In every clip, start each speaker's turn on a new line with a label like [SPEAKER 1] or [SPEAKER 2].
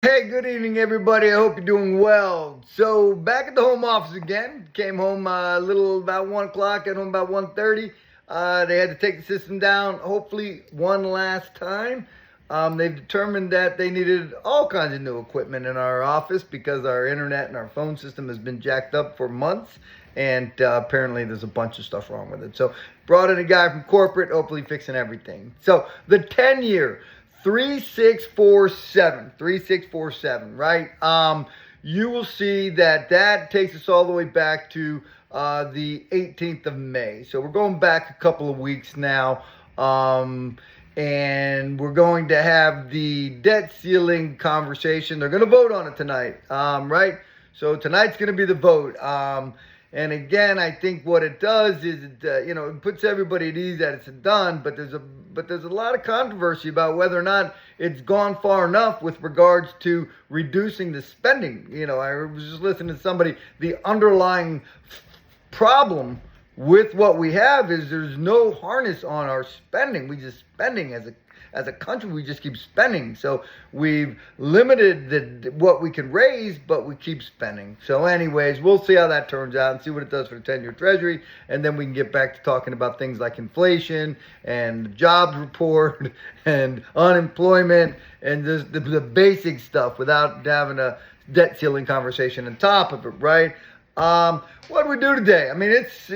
[SPEAKER 1] Hey, good evening, everybody. I hope you're doing well. So, back at the home office again. Came home a little about 1 o'clock, got home about 1:30. They had to take the system down, hopefully one last time. They've determined that they needed all kinds of new equipment in our office because our internet and our phone system has been jacked up for months. And apparently there's a bunch of stuff wrong with it. So, brought in a guy from corporate, hopefully fixing everything. So, the 10-year 3647, right? You will see that takes us all the way back to the 18th of May. So we're going back a couple of weeks now. And we're going to have the debt ceiling conversation. They're going to vote on it tonight, right? So tonight's going to be the vote. And again, I think what it does is it puts everybody at ease that it's done. But there's a lot of controversy about whether or not it's gone far enough with regards to reducing the spending. I was just listening to somebody. The underlying problem with what we have is there's no harness on our spending. We just spending as a country, we just keep spending. So we've limited what we can raise, but we keep spending. So anyways, we'll see how that turns out and see what it does for the 10-year treasury. And then we can get back to talking about things like inflation and the jobs report and unemployment and just the basic stuff without having a debt ceiling conversation on top of it, right? What do we do today? I mean, it's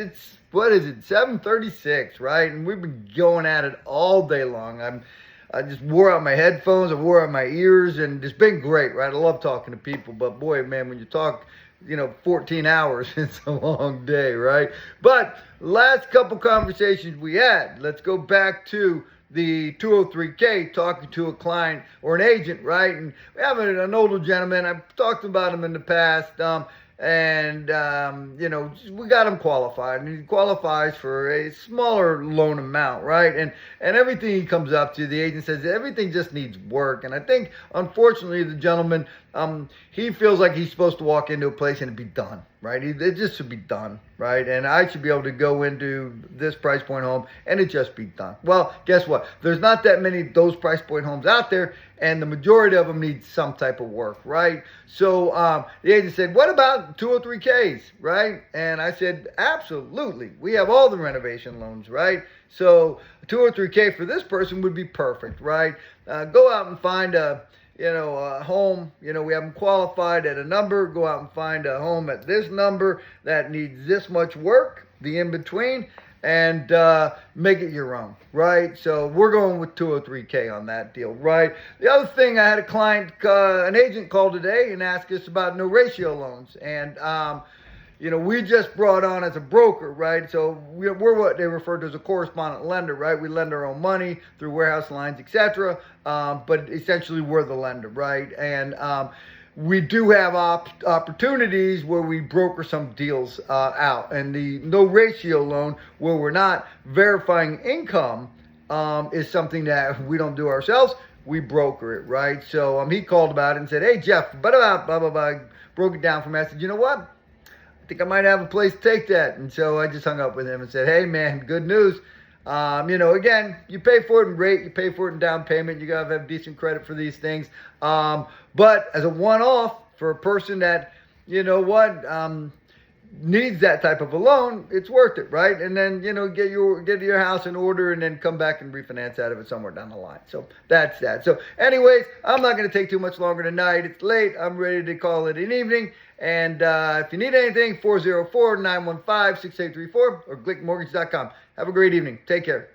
[SPEAKER 1] what is it, 7:36, right? And we've been going at it all day long. I just wore out my headphones, I wore out my ears, and it's been great, right? I love talking to people, but boy, man, when you talk, 14 hours, it's a long day, right? But last couple conversations we had, let's go back to the 203K, talking to a client or an agent, right? And we have an older gentleman. I've talked about him in the past. We got him qualified, and he qualifies for a smaller loan amount, right? And everything he comes up to, the agent says everything just needs work. And I think, unfortunately, the gentleman, he feels like he's supposed to walk into a place and it be done, right? It just should be done, right? And I should be able to go into this price point home and it just be done. Well, guess what? There's not that many of those price point homes out there, and the majority of them need some type of work, right? So the agent said, what about 203Ks, right? And I said, absolutely. We have all the renovation loans, right? So 203K for this person would be perfect, right? Go out and find a home. We have them qualified at a number. Go out and find a home at this number that needs this much work, the in between, and make it your own, right? So we're going with 203K on that deal, right? The other thing, I had a client, an agent call today and ask us about no ratio loans. And, we just brought on as a broker, right? So we're what they refer to as a correspondent lender, right? We lend our own money through warehouse lines, etc. But essentially we're the lender, right? And we do have opportunities where we broker some deals out. And the no ratio loan, where we're not verifying income, is something that we don't do ourselves. We broker it, right? So he called about it and said, hey, Jeff, blah, blah, blah. Broke it down for me. I said, you know what? I think I might have a place to take that. And so I just hung up with him and said, hey, man, good news. Again, you pay for it in rate, you pay for it in down payment. You got to have decent credit for these things. But as a one-off for a person that, needs that type of a loan, it's worth it, right? And then, get your house in order and then come back and refinance out of it somewhere down the line. So that's that. So anyways, I'm not going to take too much longer tonight. It's late. I'm ready to call it an evening. And if you need anything, 404-915-6834 or glickmortgage.com. Have a great evening. Take care.